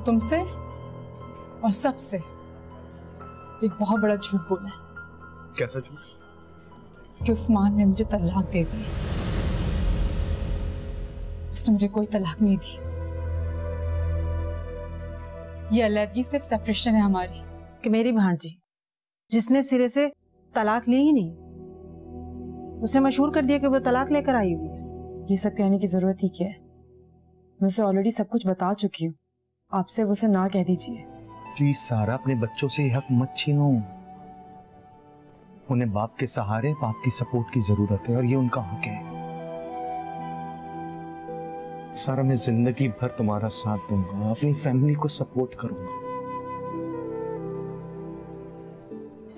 तुमसे और सबसे एक बहुत बड़ा झूठ बोला है। कैसा झूठ? कि उस्मान ने मुझे तलाक दे दी। उसने मुझे कोई तलाक नहीं दी। ये अलग सिर्फ सेपरेशन है हमारी। कि मेरी भांजी जिसने सिरे से तलाक ली ही नहीं, उसने मशहूर कर दिया कि वो तलाक लेकर आई हुई है। ये सब कहने की जरूरत ही क्या है? मैं उसे ऑलरेडी सब कुछ बता चुकी हूँ। आपसे उसे ना कह दीजिए प्लीज सारा, अपने बच्चों से हक मत छीनो। उन्हें बाप के सहारे, बाप की सपोर्ट की जरूरत है और ये उनका हक है। सारा, मैं जिंदगी भर तुम्हारा साथ दूंगा, अपनी फैमिली को सपोर्ट करूंगा,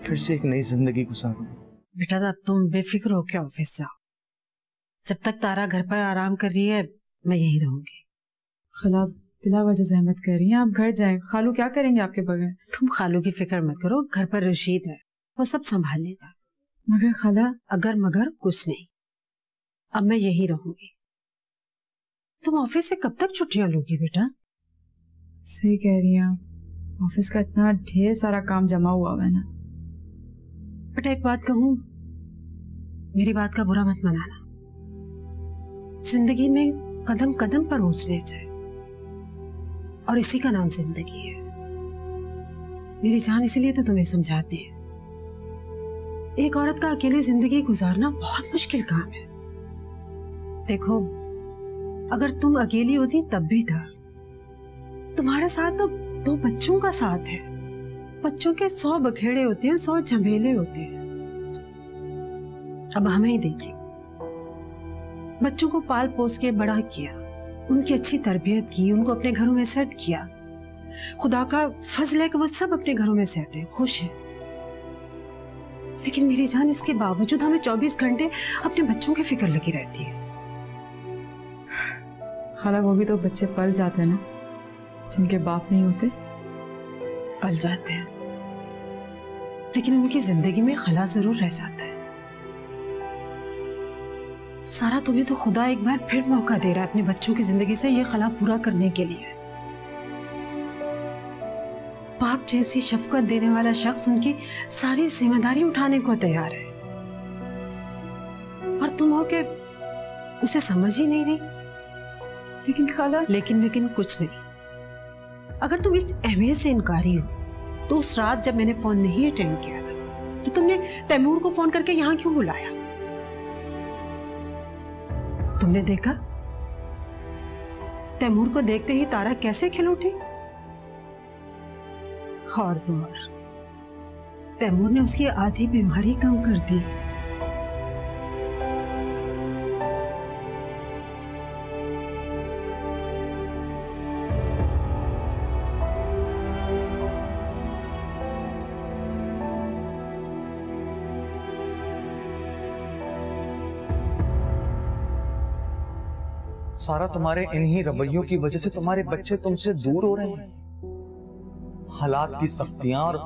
फिर से एक नई जिंदगी गुजारूंगा। बेटा अब तुम बेफिक्र होकर ऑफिस जाओ। जब तक तारा घर पर आराम कर रही है मैं यही रहूंगी। खला बिला वजह जहमत कर रही हैं, आप घर जाएं। खालू क्या करेंगे आपके बगैर? तुम खालू की फिक्र मत करो, घर पर रशीद है, वो सब संभाल लेगा। मगर खाला, अगर मगर कुछ नहीं, अब मैं यही रहूंगी। तुम ऑफिस से कब तक छुट्टियां लोगी बेटा? सही कह रही हैं, ऑफिस का इतना ढेर सारा काम जमा हुआ है ना। बेटा एक बात कहूं, मेरी बात का बुरा मत मनाना। जिंदगी में कदम कदम पर ऊंच नीच है और इसी का नाम जिंदगी है। मेरी जान इसलिए तो तुम्हें समझाती है, एक औरत का अकेले जिंदगी गुजारना बहुत मुश्किल काम है। देखो अगर तुम अकेली होती तब भी था, तुम्हारे साथ तो 2 बच्चों का साथ है। बच्चों के 100 बखेड़े होते हैं, 100 झमेले होते हैं। अब हमें ही देख लो, बच्चों को पाल पोस के बड़ा किया, उनकी अच्छी तरबियत की, उनको अपने घरों में सेट किया। खुदा का फजल है कि वो सब अपने घरों में सेट है, खुश है। लेकिन मेरी जान इसके बावजूद हमें 24 घंटे अपने बच्चों की फिक्र लगी रहती है। खाला वो भी तो बच्चे पल जाते हैं ना, जिनके बाप नहीं होते। पल जाते हैं लेकिन उनकी जिंदगी में खला जरूर रह जाता है। सारा तुम्हें तो खुदा एक बार फिर मौका दे रहा है अपने बच्चों की जिंदगी से ये खला पूरा करने के लिए। बाप जैसी शफकत देने वाला शख्स उनकी सारी जिम्मेदारी उठाने को तैयार है और तुम हो के उसे समझ ही नहीं रही। लेकिन खाला, लेकिन कुछ नहीं। अगर तुम इस अहमियत से इनकारी हो तो उस रात जब मैंने फोन नहीं अटेंड किया था तो तुमने तैमूर को फोन करके यहां क्यों बुलाया? तुमने देखा तैमूर को देखते ही तारा कैसे खिल उठी? और तैमूर ने उसकी आधी बीमारी कम कर दी। सारा, तुम्हारे इन्हीं रवैयों की वजह से तुम्हारे बच्चे तुमसे दूर हो रहे हैं। हालात की सख्तियां और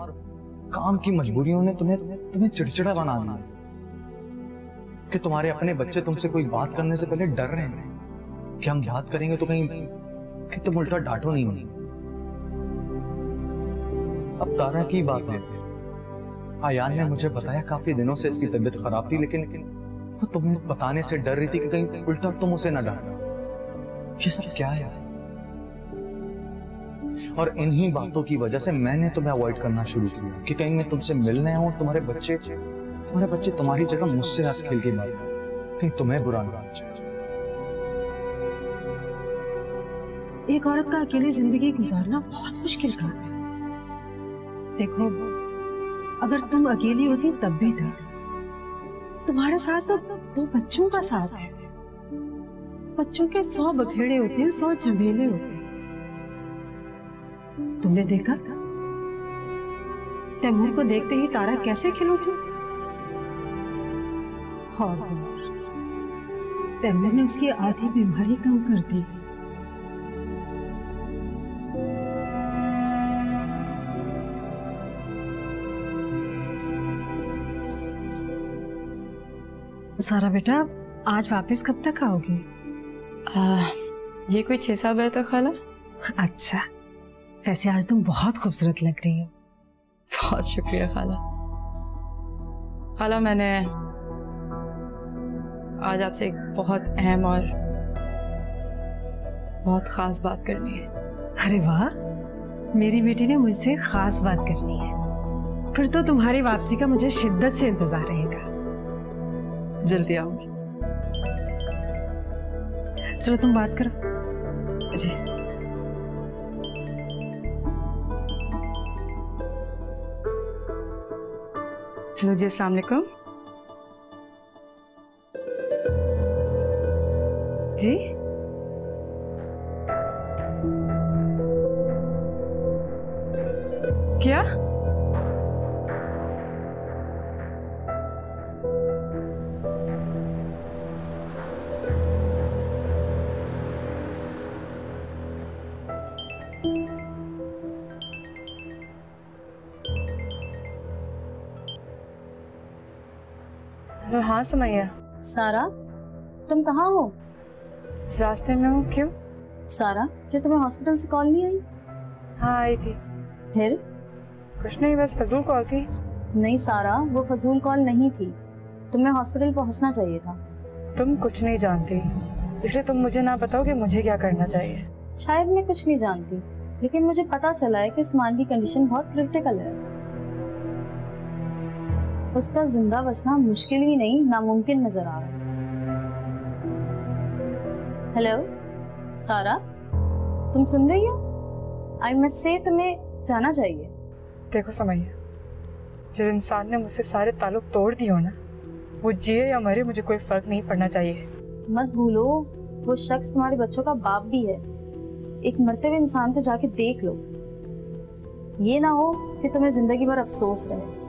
काम की मजबूरियों ने तुम्हें चिड़चिड़ा बना दिया कि तुम्हारे अपने बच्चे तुमसे कोई बात करने से पहले डर रहे हैं कि हम बात करेंगे तो कहीं कि तुम उल्टा डांटो नहीं। अब तारा की बात लेते हैं। आयान ने मुझे बताया काफी दिनों से इसकी तबीयत खराब थी, लेकिन वो तुम्हें बताने से डर रही थी कि कहीं उल्टा तुम उसे न डांटो। ये सब क्या है? और इन्हीं बातों की वजह से मैंने तुम्हें अवॉइड करना शुरू किया कि कहीं मैं तुमसे मिलने आऊं, तुम्हारे बच्चे तुम्हारी जगह मुझसे हंस खेल के बात करें, कहीं तुम्हें बुरा ना लगे। एक औरत का अकेले जिंदगी गुजारना बहुत मुश्किल काम है। देखो अगर तुम अकेली होती तब भी था, तुम्हारे साथ तो 2 बच्चों का साथ है। बच्चों के 100 बखेड़े होते हैं, 100 झमेले होते हैं। तुमने देखा तैमूर को देखते ही तारा कैसे खिल उठी? और तैमूर ने उसकी आधी बीमारी कम कर दी। सारा बेटा आज वापस कब तक आओगे? ये कोई 6-7 बजे तक खाला। अच्छा वैसे आज तुम बहुत खूबसूरत लग रही हो। बहुत शुक्रिया खाला। खाला, मैंने आज आपसे एक बहुत अहम और बहुत खास बात करनी है। अरे वाह, मेरी बेटी ने मुझसे खास बात करनी है। फिर तो तुम्हारी वापसी का मुझे शिद्दत से इंतजार रहेगा। जल्दी आऊंगी। चलो तुम बात करो। जी। हेलो जी, अस्सलाम वालेकुम। जी क्या? हाँ सुमैया। सारा, तुम कहाँ हो? इस रास्ते में हूँ। क्यों? सारा, क्या तुम्हें हॉस्पिटल से कॉल नहीं आई? हाँ आई थी। फिर? कुछ नहीं, बस फजूल कॉल थी। नहीं सारा, वो फजूल कॉल नहीं थी। तुम्हें हॉस्पिटल पहुंचना चाहिए था। तुम कुछ नहीं जानती, इसलिए तुम मुझे ना बताओ कि मुझे क्या करना चाहिए। शायद मैं कुछ नहीं जानती, लेकिन मुझे पता चला है कि उस्मान की कंडीशन बहुत क्रिटिकल है। उसका जिंदा बचना मुश्किल ही नहीं, नामुमकिन नजर आ रहा है। हेलो सारा, तुम सुन रही हो? आई मस्ट से तुम्हें जाना चाहिए। देखो सुमैया, जिस इंसान ने मुझसे सारे ताल्लुक तोड़ दिए हो ना, वो जिए या मरे मुझे कोई फर्क नहीं पड़ना चाहिए। मत भूलो, वो शख्स तुम्हारे बच्चों का बाप भी है। एक मरते हुए इंसान को जाके देख लो, ये ना हो कि तुम्हें जिंदगी भर अफसोस रहे।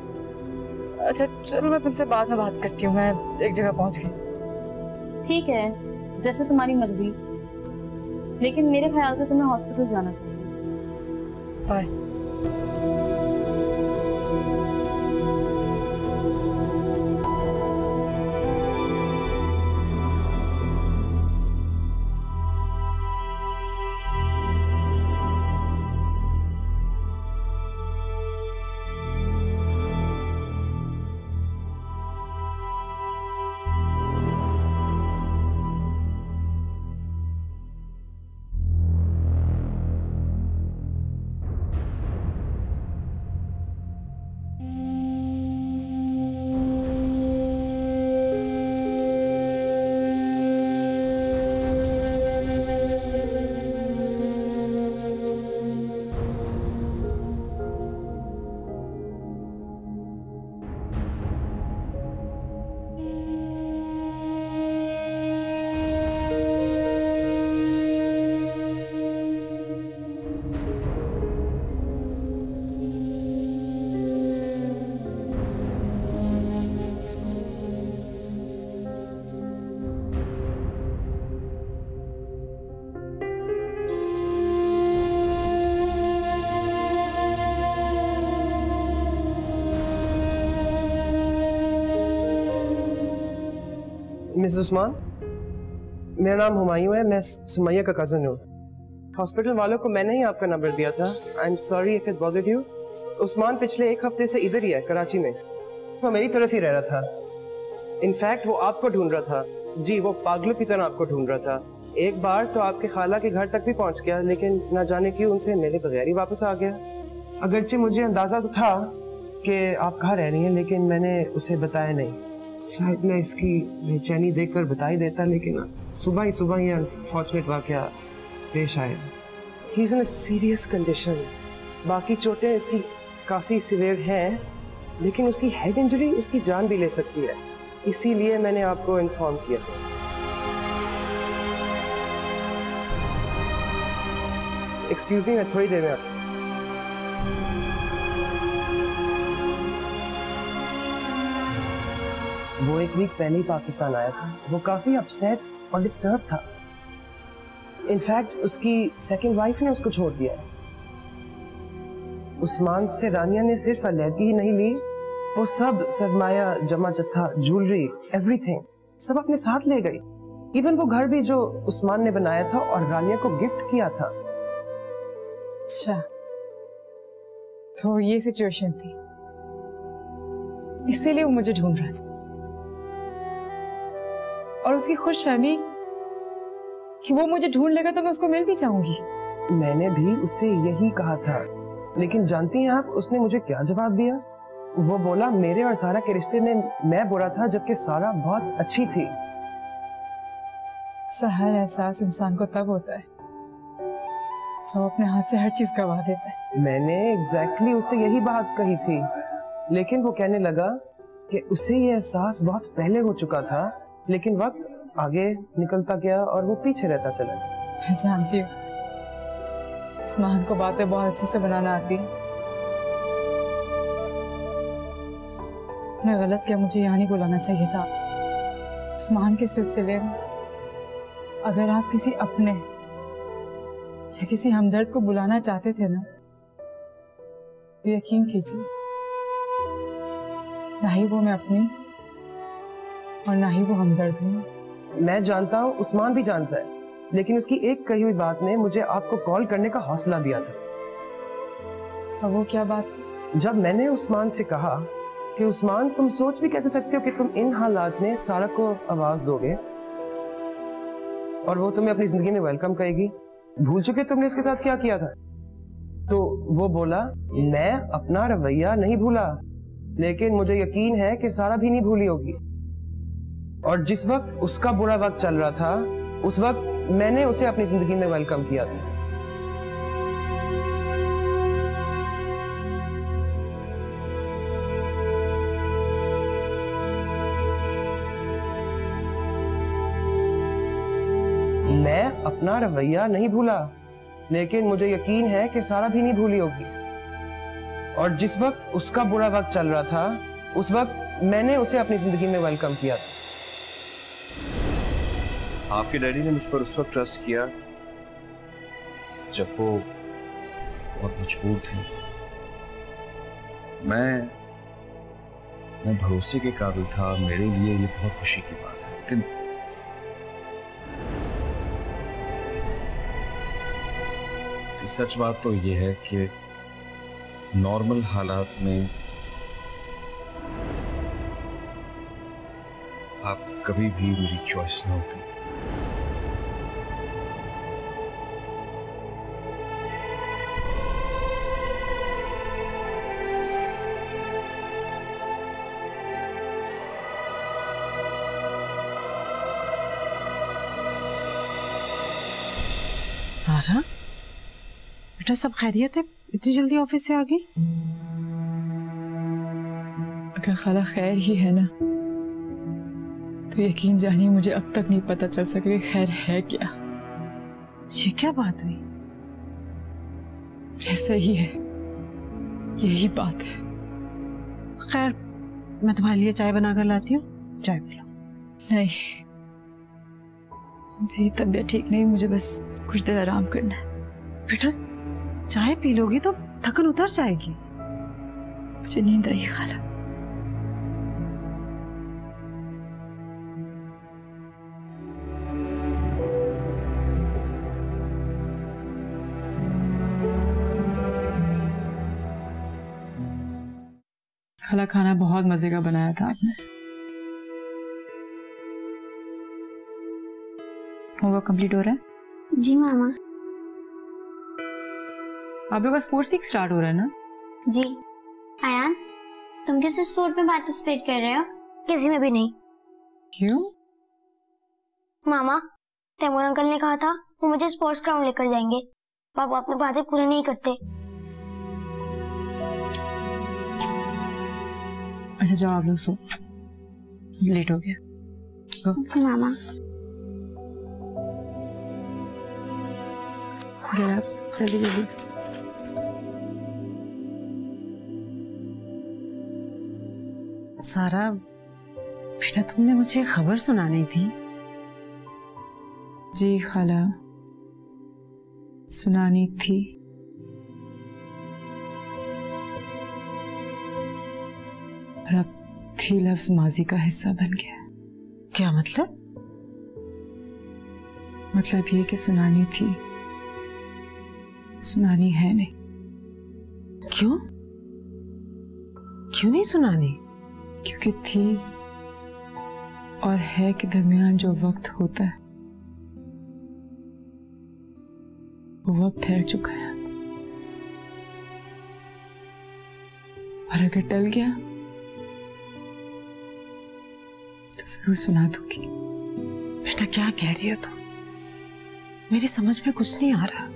अच्छा चलो, मैं तुमसे बाद में बात करती हूँ, मैं एक जगह पहुंच गई। ठीक है, जैसे तुम्हारी मर्जी, लेकिन मेरे ख्याल से तुम्हें हॉस्पिटल जाना चाहिए। बाय। मिसेस उस्मान, मेरा नाम हुमायूं है, मैं सुमैया का कज़न हूँ। हॉस्पिटल वालों को मैंने ही आपका नंबर दिया था। I am sorry if it bothered you. Usman पिछले एक हफ्ते से इधर ही है, कराची में। वो मेरी तरफ ही रह रहा था। इनफैक्ट वो आपको ढूंढ रहा था। जी, वो पागलों की तरह आपको ढूंढ रहा था। एक बार तो आपके खाला के घर तक भी पहुंच गया, लेकिन ना जाने क्यों उनसे मिले बगैर ही वापस आ गया। अगरचे मुझे अंदाजा तो था कि आप कहाँ रह रही हैं, लेकिन मैंने उसे बताया नहीं। शायद मैं इसकी बेचैनी देखकर बता ही देता, लेकिन सुबह ही अनफॉर्चुनेट वाकया पेश आया। He is in a serious condition. बाकी चोटें उसकी काफ़ी सीवियर हैं, लेकिन उसकी हेड इंजरी उसकी जान भी ले सकती है। इसीलिए मैंने आपको इन्फॉर्म किया। एक्सक्यूज मी, मैं थोड़ी देर में आता हूं। वो एक वीक पहले ही पाकिस्तान आया था। वो काफी अपसेट और डिस्टर्ब था। इनफैक्ट उसकी सेकंड वाइफ ने उसको छोड़ दिया है। उस्मान से रानिया ने सिर्फ अलहदगी ही नहीं ली, वो सब सरमाया, जमा जत्था, ज्वेलरी, एवरीथिंग सब अपने साथ ले गई। इवन वो घर भी जो उस्मान ने बनाया था और रानिया को गिफ्ट किया था। अच्छा, तो ये सिचुएशन थी, इसीलिए वो मुझे ढूंढ रहा था और उसकी खुशफहमी कि वो मुझे ढूंढ लेगा तो मैं उसको मिल भी जाऊंगी। मैंने भी उसे यही कहा था, लेकिन जानती हैं आप उसने मुझे क्या जवाब दिया? वो बोला मेरे और सारा के रिश्ते में मैं बुरा था जबकि सारा बहुत अच्छी थी। हर एहसास इंसान को तब होता है जब अपने हाथ से हर चीज गवा देता है। मैंने एग्जैक्टली उसे यही बात कही थी, लेकिन वो कहने लगा कि उसे ये एहसास बहुत पहले हो चुका था, लेकिन वक्त आगे निकलता गया और वो पीछे रहता चला। मैं जानती हूँ उस्मान को बातें बहुत अच्छे से बनाना आती है। मैं गलत किया, मुझे यहाँ नहीं बुलाना चाहिए था। उस्मान के सिलसिले में अगर आप किसी अपने या किसी हमदर्द को बुलाना चाहते थे ना, तो यकीन कीजिए ना ही वो मैं अपनी और ना ही वो हमदर्द हूँ। मैं जानता हूँ, उस्मान भी जानता है, लेकिन उसकी एक कही हुई बात ने मुझे आपको कॉल करने का हौसला दिया था। और वो क्या बात? जब मैंने उस्मान से कहा कि उस्मान तुम सोच भी कैसे सकते हो कि तुम इन हालात में सारा को आवाज दोगे और वो तुम्हें अपनी जिंदगी में वेलकम करेगी, भूल चुके तुमने उसके साथ क्या किया था? तो वो बोला मैं अपना रवैया नहीं भूला, लेकिन मुझे यकीन है कि सारा भी नहीं भूली होगी। और जिस वक्त उसका बुरा वक्त चल रहा था, उस वक्त मैंने उसे अपनी जिंदगी में वेलकम किया था। मैं अपना रवैया नहीं भूला, लेकिन मुझे यकीन है कि सारा भी नहीं भूली होगी। और जिस वक्त उसका बुरा वक्त चल रहा था, उस वक्त मैंने उसे अपनी जिंदगी में वेलकम किया था। आपके डैडी ने मुझ पर उस वक्त ट्रस्ट किया जब वो बहुत मजबूर थे। मैं भरोसे के काबिल था, मेरे लिए ये बहुत खुशी की बात है। लेकिन सच बात तो ये है कि नॉर्मल हालात में आप कभी भी मेरी चॉइस ना होती। सारा बेटा, सब खैरियत है? इतनी जल्दी ऑफिस से आ गई? अगर खाला खैर ही है ना, तो यकीन जानिए मुझे अब तक नहीं पता चल सका कि खैर है क्या। ये क्या बात हुई? ऐसा ही है, यही बात है। खैर, मैं तुम्हारे लिए चाय बनाकर लाती हूँ, चाय पी लो। नहीं, मेरी तबीयत ठीक नहीं, मुझे बस कुछ देर आराम करना है। बेटा, चाय पी लोगी तो थकन उतर जाएगी। मुझे नींद आई खाला। खाला, खाना बहुत मजे का बनाया था आपने। होमवर्क कंप्लीट हो रहा है? जी मामा। आप लोग का स्पोर्ट्स वीक स्टार्ट हो रहा है ना? जी। आयान, तुम किस स्पोर्ट में पार्टिसिपेट कर रहे हो? किसी में भी नहीं। क्यों? मामा, तैमूर अंकल ने कहा था वो मुझे स्पोर्ट्स ग्राउंड लेकर जाएंगे, पर वो अपनी बातें पूरी नहीं करते। अच्छा जाओ आप लोग सो, लेट हो गया। ओके मामा। जल्दी जल्दी। सारा बेटा, तुमने मुझे खबर सुनानी थी। जी खाला, सुनानी थी। और अब थी लफ्ज माजी का हिस्सा बन गया। क्या मतलब? मतलब ये कि सुनानी थी, सुनानी है नहीं। क्यों? क्यों नहीं सुनानी? क्योंकि थी और है के दरमियान जो वक्त होता है वो वक्त ठहर चुका है, और अगर टल गया तो जरूर सुना दूंगी। बेटा क्या कह रही हो तुम? मेरी समझ में कुछ नहीं आ रहा।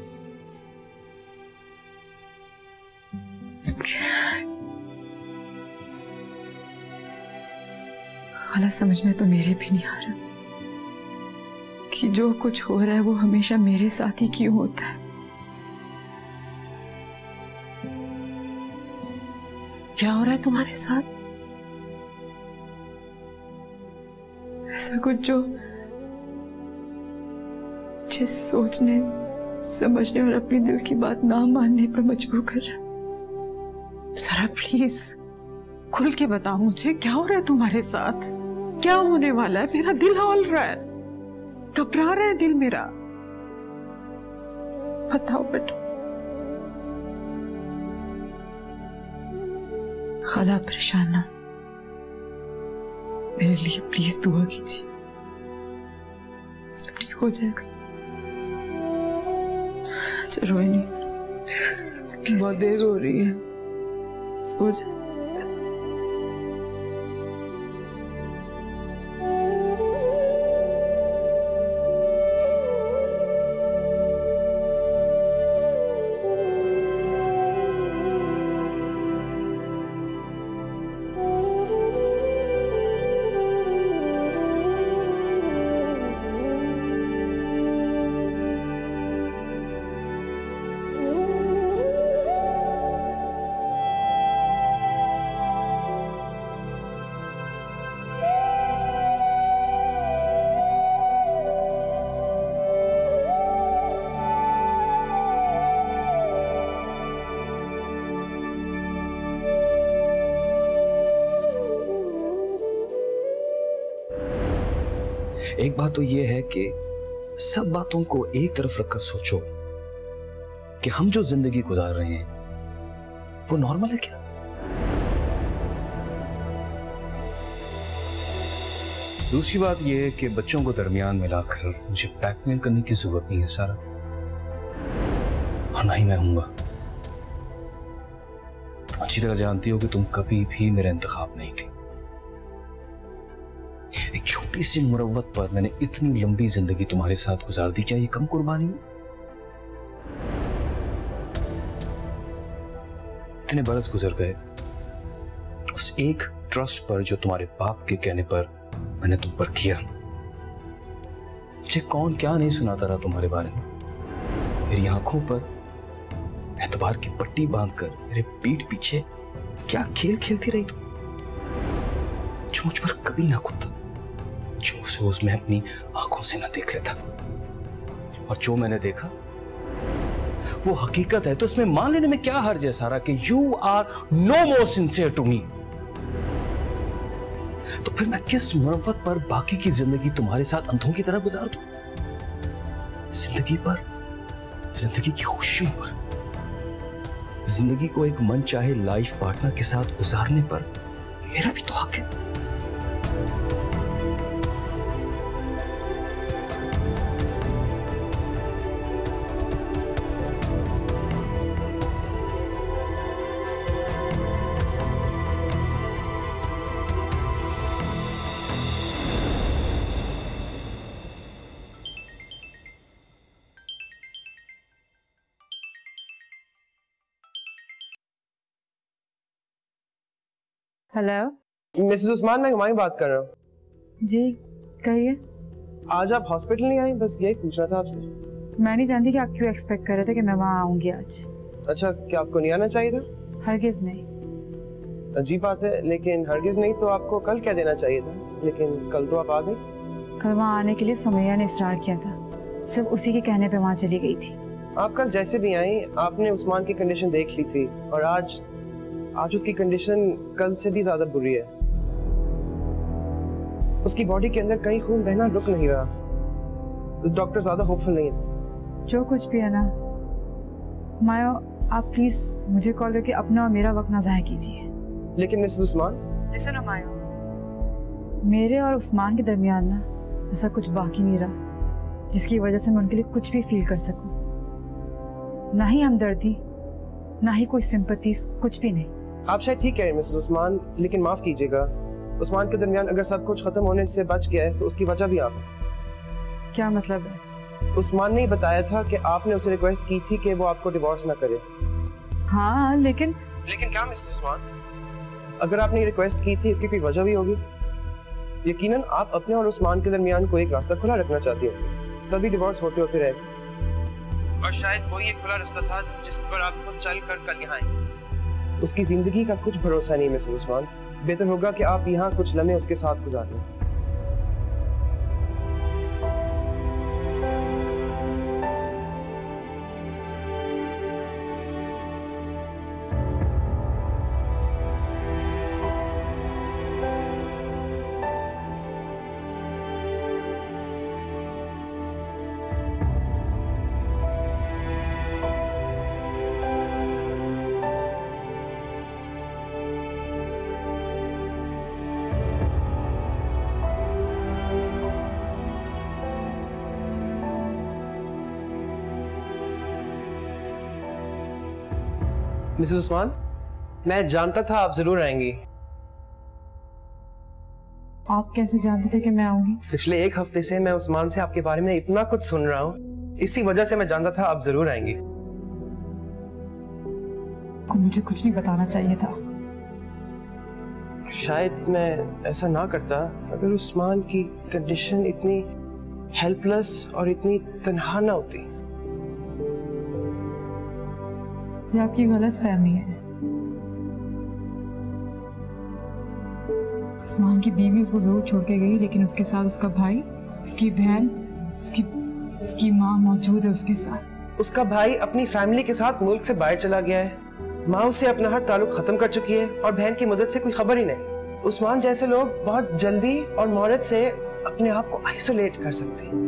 खाला समझ में तो मेरे भी नहीं आ रहा कि जो कुछ हो रहा है वो हमेशा मेरे साथ ही क्यों होता है। क्या हो रहा है तुम्हारे साथ? ऐसा कुछ जो जिस सोचने, समझने और अपनी दिल की बात ना मानने पर मजबूर कर रहा। जरा प्लीज खुल के बताओ मुझे, क्या हो रहा है तुम्हारे साथ? क्या होने वाला है? मेरा दिल हौल रहा है, घबरा रहा है दिल मेरा। बताओ बेटा। खाला परेशान ना, मेरे लिए प्लीज दुआ कीजिए, सब ठीक हो जाएगा। चलो रोए नहीं, बहुत देर हो रही है, सो जा। एक बात तो यह है कि सब बातों को एक तरफ रखकर सोचो कि हम जो जिंदगी गुजार रहे हैं वो नॉर्मल है क्या? दूसरी बात यह है कि बच्चों को दरमियान मिलाकर मुझे ब्लैकमेल करने की जरूरत नहीं है सारा, और ना ही मैं हूंगा। तुम अच्छी तरह जानती हो कि तुम कभी भी मेरा इंतखाब नहीं की। एक छोटी सी मुरव्वत पर मैंने इतनी लंबी जिंदगी तुम्हारे साथ गुजार दी, क्या ये कम कुर्बानी है? इतने बरस गुजर गए उस एक ट्रस्ट पर जो तुम्हारे बाप के कहने पर मैंने तुम पर किया। मुझे कौन क्या नहीं सुनाता रहा तुम्हारे बारे में। मेरी आंखों पर एतबार की पट्टी बांधकर मेरे पीठ पीछे क्या खेल खेलती रही तुम, जो मुझ पर कभी ना खुलता, जो सोच मैं अपनी आंखों से ना देख लेता। और जो मैंने देखा वो हकीकत है, तो इसमें मान लेने में क्या हर्ज है सारा कि you are no more sincere to me. तो फिर मैं किस मुरव्वत पर बाकी की जिंदगी तुम्हारे साथ अंधों की तरह गुजार दूं? जिंदगी पर, जिंदगी की खुशियों पर, जिंदगी को एक मन चाहे लाइफ पार्टनर के साथ गुजारने पर मेरा भी तो हक है। हेलो मिसेस उस्मान, मैं हुमायूं बात कर रहा हूँ। जी कहिए। आज आप हॉस्पिटल नहीं आई, बस यही पूछना था आपसे। मैं नहीं जानती कि आप क्यों एक्सपेक्ट कर रहे थे कि मैं वहाँ आऊंगी आज। अच्छा, क्या आपको नहीं आना चाहिए था? हरगिज नहीं। अजीब बात है, लेकिन हरगिज नहीं तो आपको कल कह देना चाहिए था, लेकिन कल तो आप आ गई। कल वहाँ आने के लिए सुमैया ने इसरार किया था, सिर्फ उसी के कहने पे वहाँ चली गई थी। आप कल जैसे भी आई, आपने उस्मान की कंडीशन देख ली थी, और आज उसकी कंडीशन कल से भी ज्यादा बुरी है। उसकी बॉडी के अंदर कहीं खून बहना रुक नहीं रहा। डॉक्टर ज्यादा होपफुल नहीं है। जो कुछ भी है ना मायो, आप प्लीज मुझे कॉल करके अपना और मेरा वक्त ना ज़ाया कीजिए। लेकिन मिसेस उस्मान, लिसन हुमायूं, मेरे और उस्मान के दरमियान ना ऐसा कुछ बाकी नहीं रहा जिसकी वजह से मैं उनके लिए कुछ भी फील कर सकूं। ना ही हमदर्दी, ना ही कोई सिंपैथी, कुछ भी नहीं। आप शायद ठीक कह रहे हैं मिसेस उस्मान, लेकिन माफ कीजिएगा, उस्मान के दरमियान अगर सब कुछ खत्म होने से बच गया है तो उसकी वजह भी आप है। क्या मतलब है? उस्मान ने ही बताया था कि आपने उसे रिक्वेस्ट की थी कि वो आपको डिवोर्स ना करे। हाँ, लेकिन क्या मिसेस उस्मान, अगर आपने रिक्वेस्ट की थी इसकी कोई वजह भी होगी। यकीनन आप अपने और उस्मान के दरमियान कोई एक रास्ता खुला रखना चाहती हो, तभी डिवोर्स होते होते रहेगा। और शायद वही एक खुला रास्ता था जिस पर आप खुद चल कर कल यहाँ आए। उसकी जिंदगी का कुछ भरोसा नहीं मिसेस उस्मान, बेहतर होगा कि आप यहाँ कुछ लम्हे उसके साथ गुजार लें। मिसेस उस्मान, मैं जानता था आप जरूर आएंगी। आप कैसे जानते थे कि मैं आऊंगी? पिछले एक हफ्ते से मैं उस्मान से आपके बारे में इतना कुछ सुन रहा हूँ, इसी वजह से मैं जानता था आप जरूर आएंगी। मुझे कुछ नहीं बताना चाहिए था। शायद मैं ऐसा ना करता अगर उस्मान की कंडीशन इतनी हेल्पलेस और इतनी तन्हा ना होती। ये आपकी गलत फहमी है। उस्मान की बीवी उसको जरूर छोड़ के गई, लेकिन उसके साथ उसका भाई, उसकी बहन, उसकी माँ मौजूद है उसके साथ। उसका भाई अपनी फैमिली के साथ मुल्क से बाहर चला गया है, माँ उससे अपना हर ताल्लुक खत्म कर चुकी है और बहन की मदद से कोई खबर ही नहीं। उस्मान जैसे लोग बहुत जल्दी और मोहरत से अपने आप को आइसोलेट कर सकते हैं।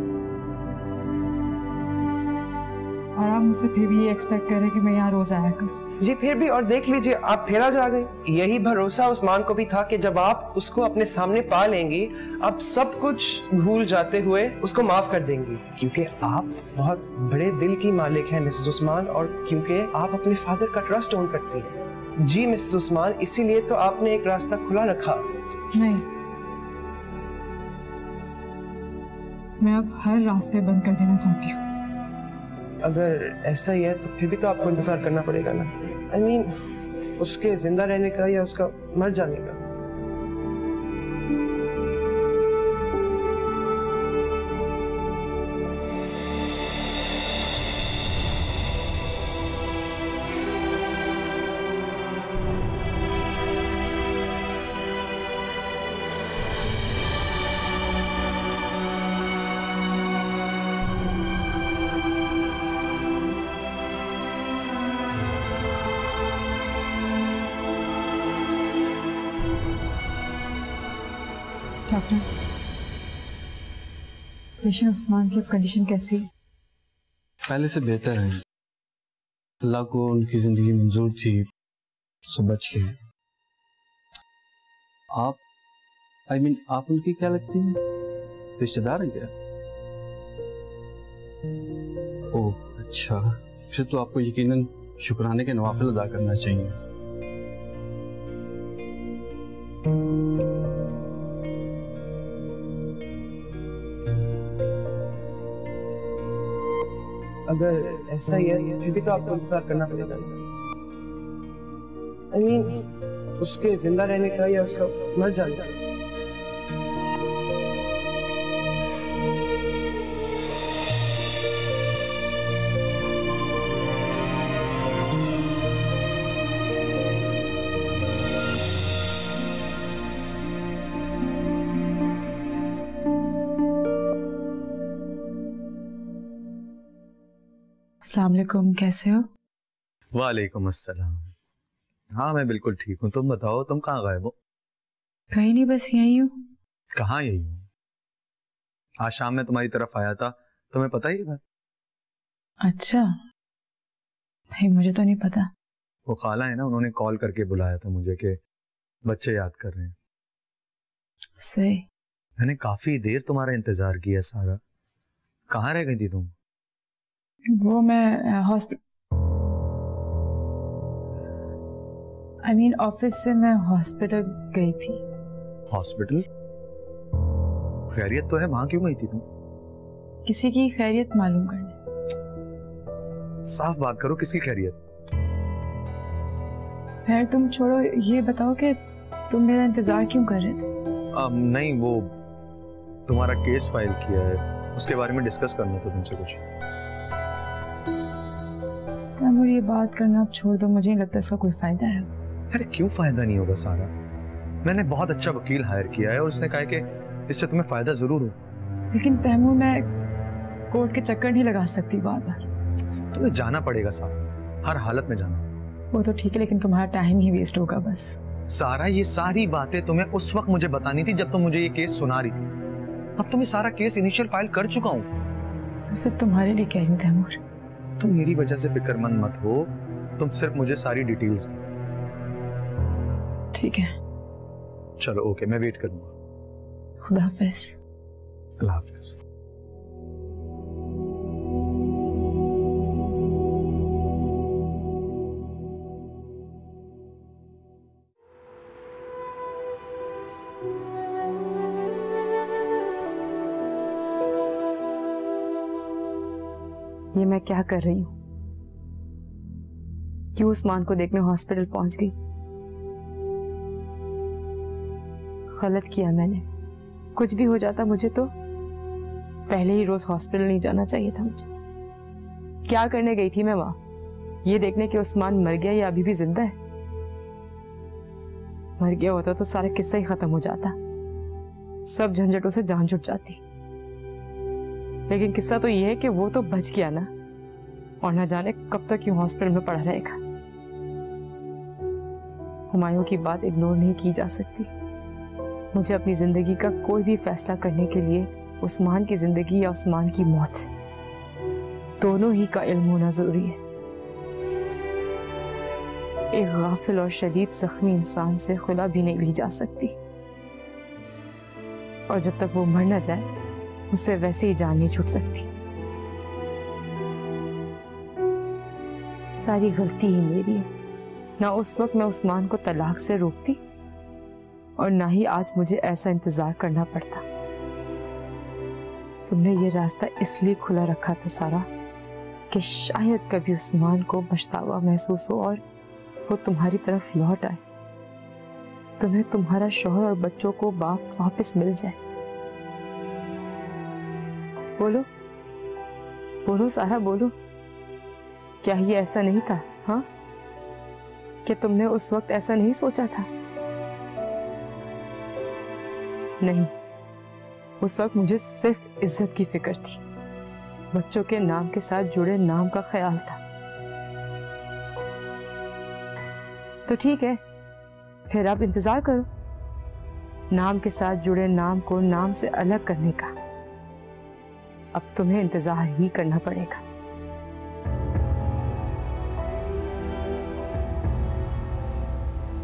और आप मुझसे फिर भी ये एक्सपेक्ट कर रहे हैं कि मैं यहाँ रोज आया करूँ? जी फिर भी, और देख लीजिए आप फिर आज आ गए। यही भरोसा उस्मान को भी था कि जब आप उसको अपने सामने पा लेंगी, आप सब कुछ भूल जाते हुए उसको माफ कर देंगी, क्योंकि आप बहुत बड़े दिल की मालिक हैं मिसेस उस्मान, और क्योंकि आप अपने फादर का ट्रस्ट ओन करती हैं। जी मिसेस उस्मान, इसीलिए तो आपने एक रास्ता खुला रखा। नहीं, मैं अब हर रास्ते बंद कर देना चाहती हूँ। अगर ऐसा ही है तो फिर भी तो आपको इंतजार करना पड़ेगा ना। I mean, उसके जिंदा रहने का या उसका मर जाने का। डॉक्टर, पेशेंट उस्मान की कंडीशन कैसी है? पहले से बेहतर है। अल्लाह को उनकी जिंदगी मंजूर थी, सो बच गए। आप उनकी क्या लगती हैं? रिश्तेदार है क्या? ओह अच्छा, फिर तो आपको यकीनन शुक्राने के नवाफिल अदा करना चाहिए। अगर ऐसा ही है फिर भी तो आपको इंतजार करना पड़ेगा। I mean, उसके जिंदा रहने का या उसका मर जाने का। अस्सलाम वालेकुम, कैसे हो? वालेकुम अस्सलाम। हाँ मैं बिल्कुल ठीक हूँ, तुम बताओ तुम कहाँ गायब हो? कहीं नहीं, बस यही हूँ। कहाँ यही हूँ? आज शाम में तुम्हारी तरफ आया था, तुम्हें पता ही बात? अच्छा, नहीं मुझे तो नहीं पता। वो खाला है ना, उन्होंने कॉल करके बुलाया था मुझे कि बच्चे याद कर रहे हैं। सही। मैंने काफी देर तुम्हारा इंतजार किया सारा। कहाँ रह गई थी तुम? वो मैं हॉस्पिटल ऑफिस से मैं हॉस्पिटल गई थी। हॉस्पिटल? खैरियत तो है, वहां क्यों गई थी तुम? किसी की खैरियत मालूम करने। साफ बात करो, किसकी खैरियत? खैर तुम छोड़ो, ये बताओ कि तुम मेरा इंतजार क्यों कर रहे थे? नहीं, वो तुम्हारा केस फाइल किया है, उसके बारे में डिस्कस करना था तुमसे कुछ। तैमूर, ये बात करना अब छोड़ दो, मुझे नहीं लगता इसका कोई फायदा है। अरे क्यों फायदा नहीं होगा सारा? मैंने बहुत अच्छा वकील हायर किया है और उसने कहा कि इससे तुम्हें फायदा जरूर हो। लेकिन तैमूर, मैं कोर्ट के चक्कर नहीं लगा सकती बार बार। तुम्हें जाना पड़ेगा सारा, हर हालत में जाना। वो तो ठीक है, लेकिन तुम्हारा टाइम ही वेस्ट होगा बस। सारा, ये सारी बातें तुम्हें उस वक्त मुझे बतानी थी जब तुम मुझे ये केस सुना रही थी। अब तुम्हें सारा केस इनिशियल फाइल कर चुका हूँ। सिर्फ तुम्हारे लिए कह रही हूँ तैमूर। तुम मेरी वजह से फिक्रमंद मत हो, तुम सिर्फ मुझे सारी डिटेल्स दो। ठीक है, चलो ओके, मैं वेट करूंगा। खुदा हाफिज। अल्लाह हाफिज। ये मैं क्या कर रही हूँ? क्यों उस्मान को देखने हॉस्पिटल पहुंच गई? गलत किया मैंने। कुछ भी हो जाता मुझे तो पहले ही रोज हॉस्पिटल नहीं जाना चाहिए था मुझे। क्या करने गई थी मैं वहां? ये देखने कि उस्मान मर गया या अभी भी जिंदा है। मर गया होता तो सारा किस्सा ही खत्म हो जाता, सब झंझटों से जान छूट जाती। लेकिन किस्सा तो ये है कि वो तो बच गया ना, और ना जाने कब तक यूं हॉस्पिटल में पड़ा रहेगा। हुमायूं की बात इग्नोर नहीं की जा सकती। मुझे अपनी जिंदगी का कोई भी फैसला करने के लिए उस्मान की जिंदगी या उस्मान की मौत, दोनों ही का इल्म होना जरूरी है। एक गाफिल और शदीद जख्मी इंसान से खुला भी नहीं ली जा सकती, और जब तक वो मर न जाए उससे वैसे ही जान नहीं छूट सकती। सारी गलती ही मेरी है। ना उस वक्त मैं उस्मान को तलाक से रोकती, और ना ही आज मुझे ऐसा इंतजार करना पड़ता। तुमने ये रास्ता इसलिए खुला रखा था सारा कि शायद कभी उस्मान को पछतावा महसूस हो और वो तुम्हारी तरफ लौट आए, तुम्हें तुम्हारा शौहर और बच्चों को बाप वापस मिल जाए। बोलो बोलो सारा, बोलो, क्या ये ऐसा नहीं था? हाँ, कि तुमने उस वक्त ऐसा नहीं सोचा था? नहीं, उस वक्त मुझे सिर्फ इज्जत की फिक्र थी, बच्चों के नाम के साथ जुड़े नाम का ख्याल था। तो ठीक है, फिर आप इंतजार करो नाम के साथ जुड़े नाम को नाम से अलग करने का। अब तुम्हें इंतजार ही करना पड़ेगा।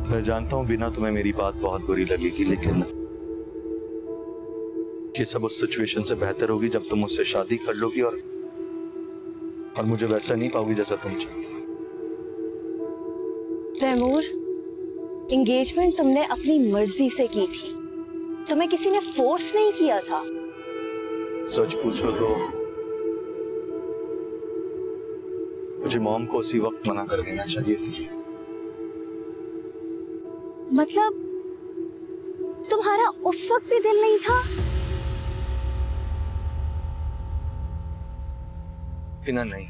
मैं जानता हूं बिना तुम्हें मेरी बात बहुत बुरी लगेगी, लेकिन ये सब उस सिचुएशन से बेहतर होगी जब तुम मुझसे शादी कर लोगी और मुझे वैसा नहीं पाओगी जैसा तुम चाहती। तैमूर, एंगेजमेंट तुमने अपनी मर्जी से की थी, तुम्हें किसी ने फोर्स नहीं किया था। सच पूछो तो मुझे मॉम को उसी वक्त मना कर देना चाहिए थी। मतलब तुम्हारा उस वक्त भी दिल नहीं था? बिना नहीं,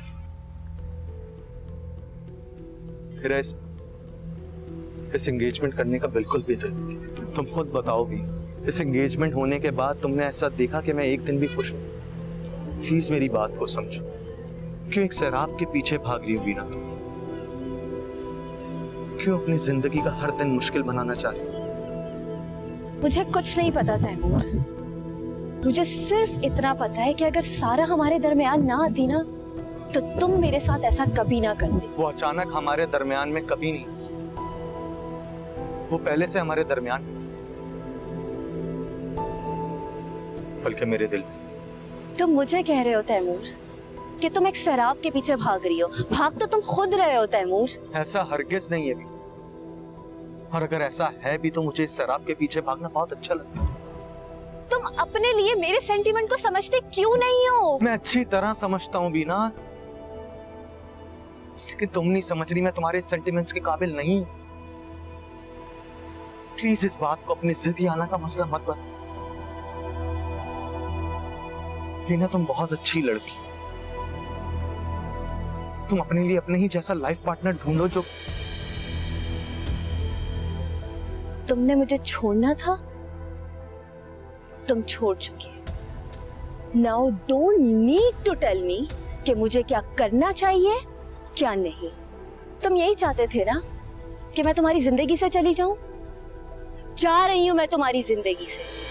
मेरा इस एंगेजमेंट करने का बिल्कुल भी दिल नहीं। तुम खुद बताओगी, इस एंगेजमेंट होने के बाद तुमने ऐसा देखा कि मैं एक दिन भी खुश हूं? प्लीज मेरी बात को समझो। क्यों एक शराब के पीछे भाग रही हो बीना? क्यों अपनी जिंदगी का हर दिन मुश्किल बनाना चाहती? मुझे कुछ नहीं पता तैमूर, मुझे सिर्फ इतना पता है कि अगर सारा हमारे दरमियान ना आती ना, तो तुम मेरे साथ ऐसा कभी ना करते। वो अचानक हमारे दरमियान में कभी नहीं, वो पहले से हमारे दरमियान, बल्कि मेरे दिल। तुम मुझे कह रहे हो तैमूर कि तुम एक शराब के पीछे भाग रही हो? भाग तो तुम खुद रहे हो तैमूर। ऐसा हरगिज नहीं है भी, और अगर ऐसा है भी तो मुझे इस शराब के पीछे भागना बहुत अच्छा लगता है। तुम अपने लिए मेरे सेंटीमेंट को समझते क्यों नहीं हो? मैं अच्छी तरह समझता हूँ बीना, लेकिन तुम नहीं समझ रही। मैं तुम्हारे सेंटिमेंट्स के काबिल नहीं। प्लीज इस बात को अपनी जिद्दी आना का मसला मत बना। बीना तुम बहुत अच्छी लड़की, तुम अपने लिए अपने ही जैसा लाइफ पार्टनर ढूंढो जो। तुमने मुझे छोड़ना था, तुम छोड़ चुके। Now don't need to tell me कि मुझे क्या करना चाहिए क्या नहीं। तुम यही चाहते थे ना कि मैं तुम्हारी जिंदगी से चली जाऊं? जा रही हूं मैं तुम्हारी जिंदगी से।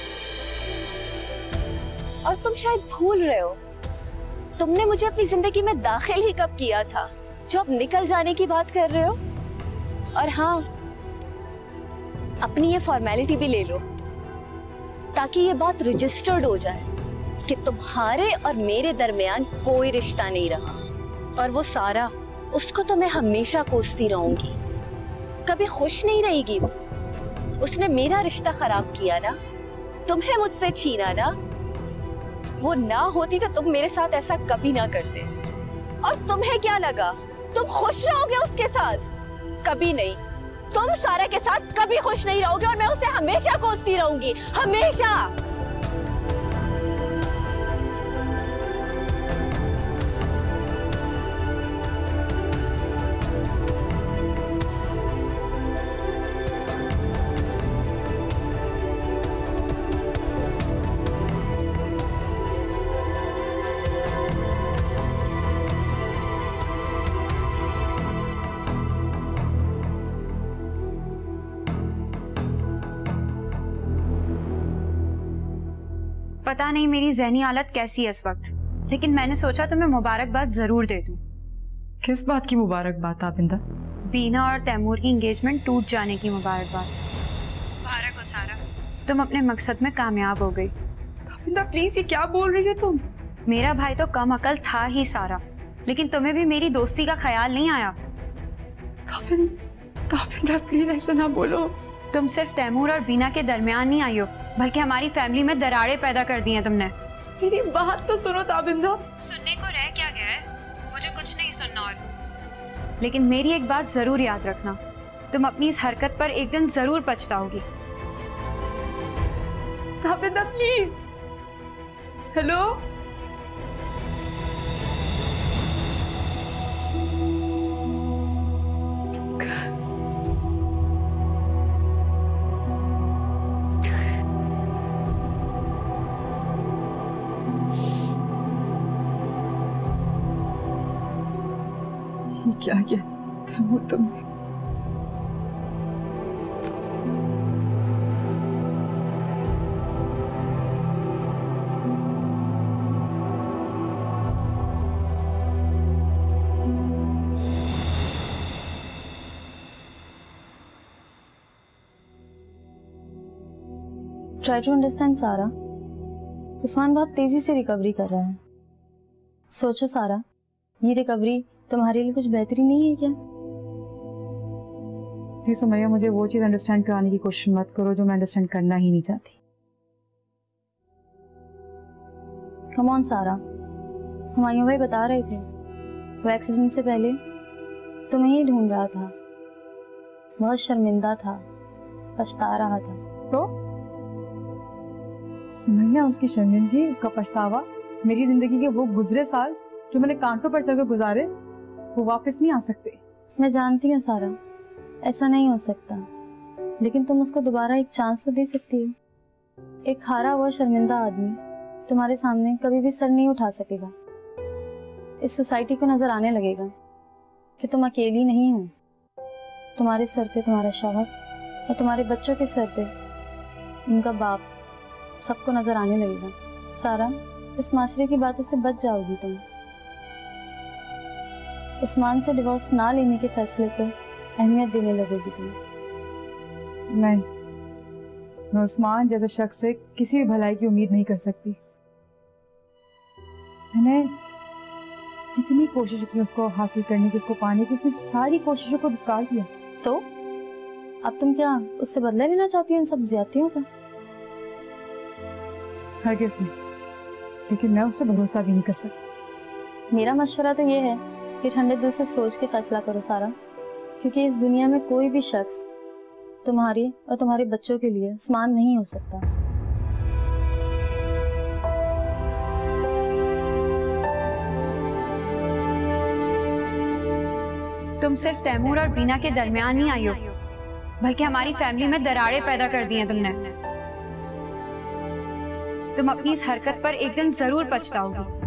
और तुम शायद भूल रहे हो, तुमने मुझे अपनी जिंदगी में दाखिल ही कब किया था, जो अब निकल जाने की बात कर रहे हो। और हाँ, अपनी ये फॉर्मेलिटी भी ले लो ताकि ये बात रजिस्टर्ड हो जाए कि तुम्हारे और मेरे दरमियान कोई रिश्ता नहीं रहा। और वो सारा, उसको तो मैं हमेशा कोसती रहूंगी, कभी खुश नहीं रहेगी वो। उसने मेरा रिश्ता खराब किया ना, तुम्हें मुझसे छीना ना। वो ना होती तो तुम मेरे साथ ऐसा कभी ना करते। और तुम्हें क्या लगा तुम खुश रहोगे उसके साथ? कभी नहीं। तुम सारा के साथ कभी खुश नहीं रहोगे और मैं उसे हमेशा कोसती रहूंगी, हमेशा। पता नहीं मेरी ज़हनी हालत कैसी है इस वक्त, लेकिन मैंने सोचा तुम्हें मुबारकबाद जरूर दे दूं। किस बात की मुबारकबाद आबिंदा? बीना और तैमूर की एंगेजमेंट टूट जाने की मुबारकबाद। मुबारक हो सारा, तुम अपने मकसद में कामयाब हो गई। आबिंदा प्लीज, ये क्या बोल रही हो तुम? मेरा भाई तो कम अकल था ही सारा, लेकिन तुम्हें भी मेरी दोस्ती का ख्याल नहीं आया। आबिंदा प्लीज ऐसा ना बोलो। तुम सिर्फ तैमूर और बीना के दरमियान नहीं आई हो, बल्कि हमारी फैमिली में दरारें पैदा कर दी हैं तुमने। मेरी बात तो सुनो ताबिंदा। सुनने को रह क्या गया है, मुझे कुछ नहीं सुनना। और लेकिन मेरी एक बात जरूर याद रखना, तुम अपनी इस हरकत पर एक दिन जरूर पछताओगी। ताबिंदा प्लीज। हेलो, क्या किया तैमूर तुमने? ट्राई टू अंडरस्टैंड सारा। उस्मान बहुत तेजी से रिकवरी कर रहा है। सोचो सारा, ये रिकवरी तुम्हारे लिए कुछ बेहतरीन नहीं है क्या? प्लीज सुमैया, मुझे वो चीज अंडरस्टैंड कराने की कोशिश मत करो जो मैं अंडरस्टैंड करना ही नहीं चाहती। कम ऑन सारा, हुमायूं भाई बता रहे थे वो एक्सीडेंट से पहले तुम्हें ही ढूंढ रहा था, बहुत शर्मिंदा था, पछता रहा था। तो सुमैया, उसकी शर्मिंदगी, उसका पछतावा, मेरी जिंदगी के वो गुजरे साल जो मैंने कांटों पर चढ़कर गुजारे, वो वापस नहीं आ सकते। मैं जानती हूँ सारा, ऐसा नहीं हो सकता, लेकिन तुम उसको दोबारा एक चांस तो दे सकती हो। एक हारा हुआ शर्मिंदा आदमी तुम्हारे सामने कभी भी सर नहीं उठा सकेगा। इस सोसाइटी को नजर आने लगेगा कि तुम अकेली नहीं हो। तुम्हारे सर पे तुम्हारा शौहर और तुम्हारे बच्चों के सर पे उनका बाप, सबको नजर आने लगेगा। सारा, इस माशरे की बातों से बच जाओगी तुम। उस्मान से डिवोर्स ना लेने के फैसले को अहमियत देने लगोगी तुम। नहीं, मैं उस्मान जैसे शख्स से किसी भी भलाई की उम्मीद नहीं कर सकती। मैंने जितनी कोशिश की उसको हासिल करने की, उसको पाने की, उसने सारी कोशिशों को धिक्कार दिया। तो अब तुम क्या उससे बदला लेना चाहती हो इन सब ज्यादतियों का? हरगिज़ नहीं, लेकिन मैं उस पर भरोसा भी नहीं कर सकती। मेरा मशवरा तो ये है कि ठंडे दिल से सोच के फैसला करो सारा, क्योंकि इस दुनिया में कोई भी शख्स तुम्हारी और तुम्हारे बच्चों के लिए उस्मान नहीं हो सकता। तुम सिर्फ तैमूर और बीना के दरमियान ही आई हो, बल्कि हमारी फैमिली में दरारें पैदा कर दी हैं तुमने। तुम अपनी इस हरकत पर एक दिन जरूर पछताओगी।